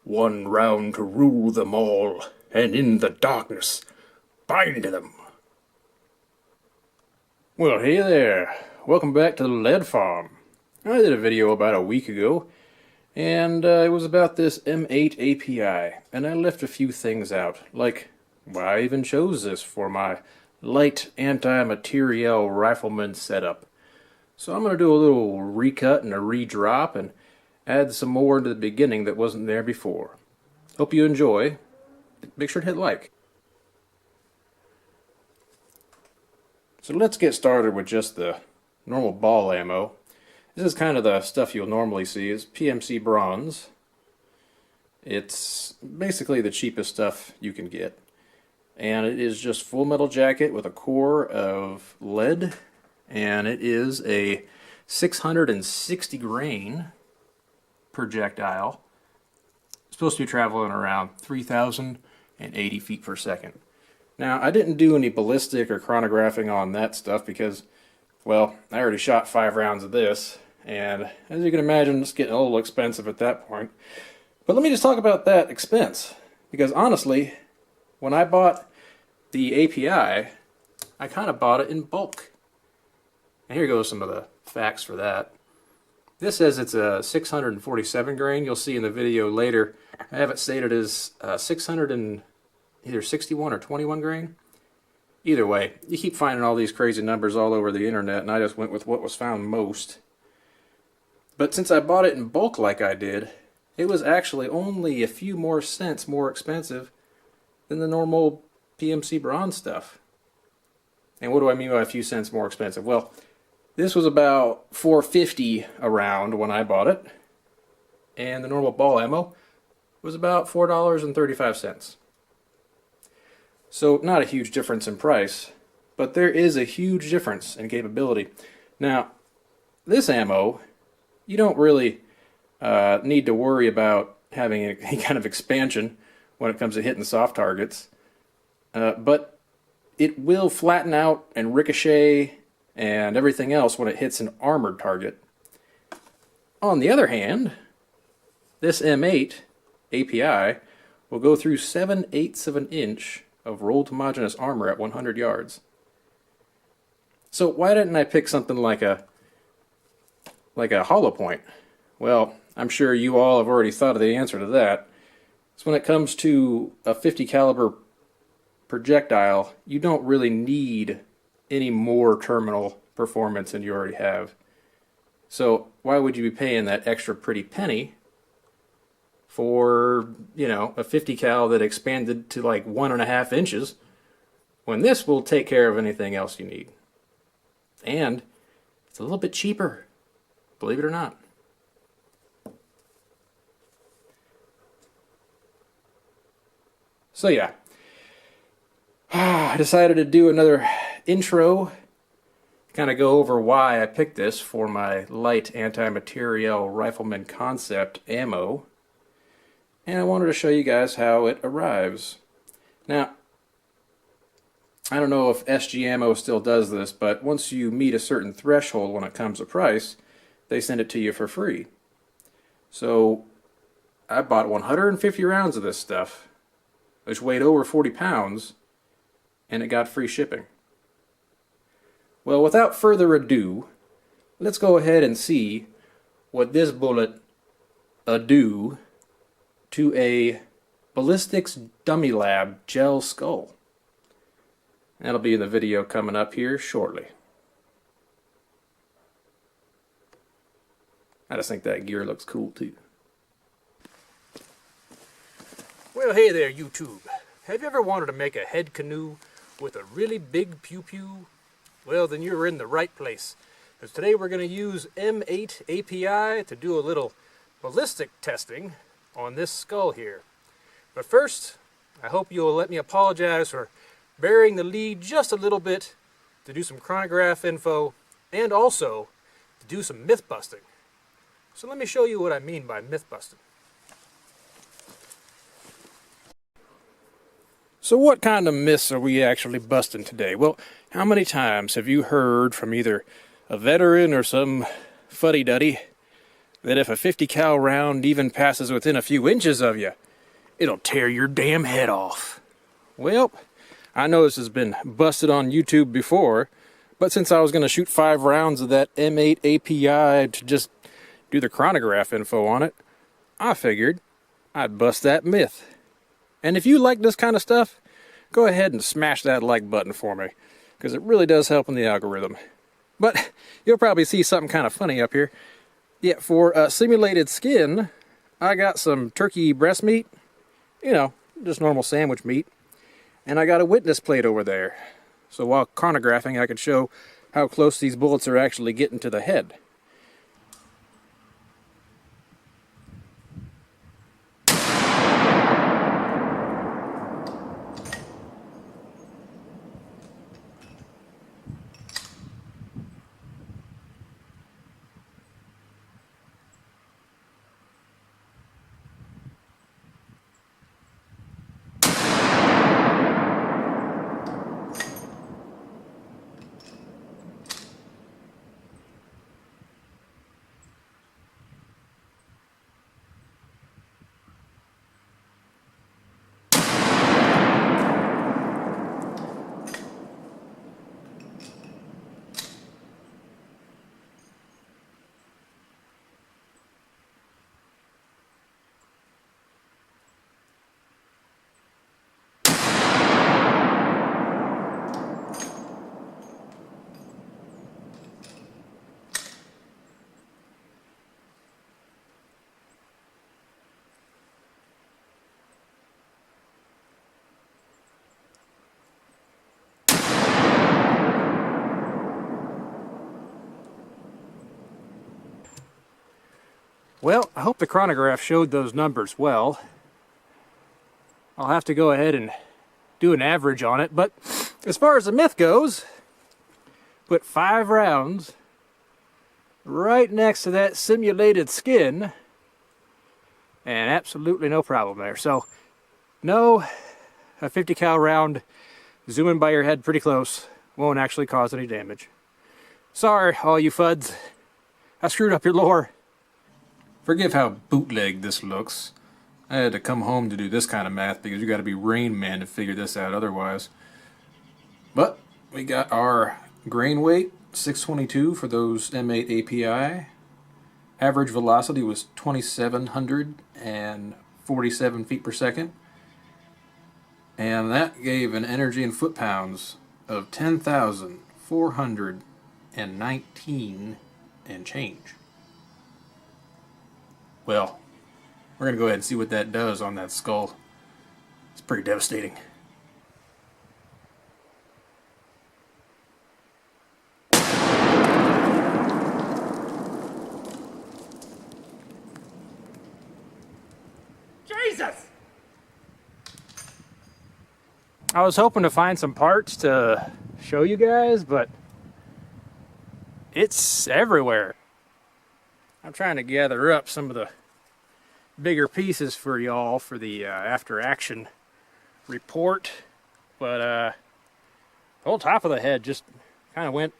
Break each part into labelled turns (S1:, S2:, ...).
S1: One round to rule them all, and in the darkness bind them. Well, hey there. Welcome back to the lead farm. I did a video about a week ago, and it was about this M8 API, and I left a few things out, like why I even chose this for my light anti-materiel rifleman setup. So I'm going to do a little recut and a redrop and add some more into the beginning that wasn't there before. Hope you enjoy. Make sure to hit like. So let's get started with just the normal ball ammo. This is kind of the stuff you'll normally see. It's PMC bronze. It's basically the cheapest stuff you can get. And it is just full metal jacket with a core of lead. And it is a 660 grain projectile. It's supposed to be traveling around 3,080 feet per second. Now, I didn't do any ballistic or chronographing on that stuff because, well, I already shot 5 rounds of this. And as you can imagine, it's getting a little expensive at that point. But let me just talk about that expense. Because honestly, when I bought the API, I kind of bought it in bulk. And here goes some of the facts for that. This says it's a 647 grain. You'll see in the video later, I have it stated as 600 and either 61 or 21 grain. Either way, you keep finding all these crazy numbers all over the internet, and I just went with what was found most. But since I bought it in bulk like I did, it was actually only a few more cents more expensive than the normal PMC bronze stuff. And what do I mean by a few cents more expensive? Well, this was about $4.50 a round when I bought it, and the normal ball ammo was about $4.35. So not a huge difference in price, but there is a huge difference in capability. Now, this ammo, you don't really need to worry about having any kind of expansion when it comes to hitting soft targets, but it will flatten out and ricochet and everything else when it hits an armored target. On the other hand, this M8 API will go through 7/8 of an inch of rolled homogeneous armor at 100 yards. So why didn't I pick something like a hollow point? Well, I'm sure you all have already thought of the answer to that. So when it comes to a 50 caliber projectile, you don't really need any more terminal performance than you already have. So why would you be paying that extra pretty penny for, a 50 cal that expanded to like 1.5 inches when this will take care of anything else you need? And it's a little bit cheaper, believe it or not. So yeah, I decided to do another intro, kind of go over why I picked this for my light anti-materiel rifleman concept ammo, and I wanted to show you guys how it arrives. Now, I don't know if SG Ammo still does this, but once you meet a certain threshold when it comes to price, they send it to you for free. So I bought 150 rounds of this stuff, which weighed over 40 pounds, and it got free shipping. Well, without further ado, let's go ahead and see what this bullet do to a Ballistics Dummy Lab gel skull. That'll be in the video coming up here shortly. I just think that gear looks cool too. Well, hey there, YouTube. Have you ever wanted to make a head canoe with a really big pew-pew? Well, then you're in the right place. Because today we're going to use M8 API to do a little ballistic testing on this skull here. But first, I hope you'll let me apologize for burying the lead just a little bit to do some chronograph info and also to do some myth busting. So let me show you what I mean by myth busting. So what kind of myths are we actually busting today? Well, how many times have you heard from either a veteran or some fuddy-duddy that if a 50 cal round even passes within a few inches of you, it'll tear your damn head off. Well, I know this has been busted on YouTube before, but since I was going to shoot 5 rounds of that M8 API to just do the chronograph info on it, I figured I'd bust that myth. And if you like this kind of stuff, go ahead and smash that like button for me, because it really does help in the algorithm. But you'll probably see something kind of funny up here. Yeah, for simulated skin, I got some turkey breast meat, you know, just normal sandwich meat, and I got a witness plate over there. So while chronographing, I could show how close these bullets are actually getting to the head. Well, I hope the chronograph showed those numbers well. I'll have to go ahead and do an average on it, but as far as the myth goes, put 5 rounds right next to that simulated skin, and absolutely no problem there. So, no, a 50 cal round zooming by your head pretty close won't actually cause any damage. Sorry, all you fuds. I screwed up your lore. Forgive how bootleg this looks. I had to come home to do this kind of math because you got to be Rain Man to figure this out otherwise. But we got our grain weight, 622 for those M8 API. Average velocity was 2,747 feet per second. And that gave an energy in foot-pounds of 10,419 and change. Well, we're going to go ahead and see what that does on that skull. It's pretty devastating. Jesus! I was hoping to find some parts to show you guys, but it's everywhere. I'm trying to gather up some of the bigger pieces for y'all for the after action report, but the whole top of the head just kind of went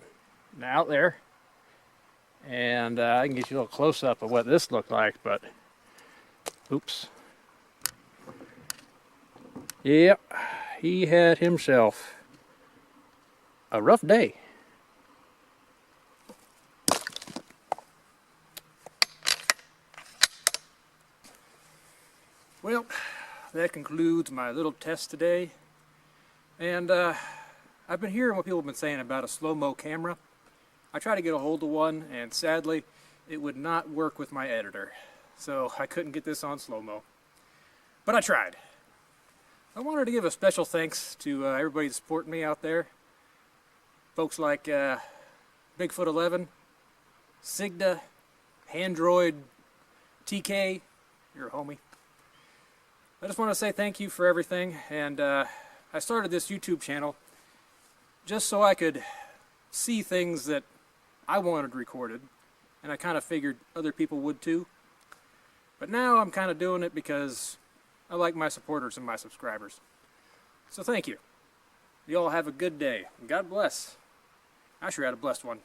S1: out there, and I can get you a little close up of what this looked like, but oops. Yep, he had himself a rough day. Well, that concludes my little test today, and I've been hearing what people have been saying about a slow-mo camera. I tried to get a hold of one, and sadly, it would not work with my editor, so I couldn't get this on slow-mo. But I tried. I wanted to give a special thanks to everybody that's supporting me out there. Folks like Bigfoot11, Sigda, Handroid, TK, you're a homie. I just want to say thank you for everything, and I started this YouTube channel just so I could see things that I wanted recorded, and I kind of figured other people would too. But now I'm kind of doing it because I like my supporters and my subscribers. So thank you. You all have a good day, and God bless. I sure had a blessed one.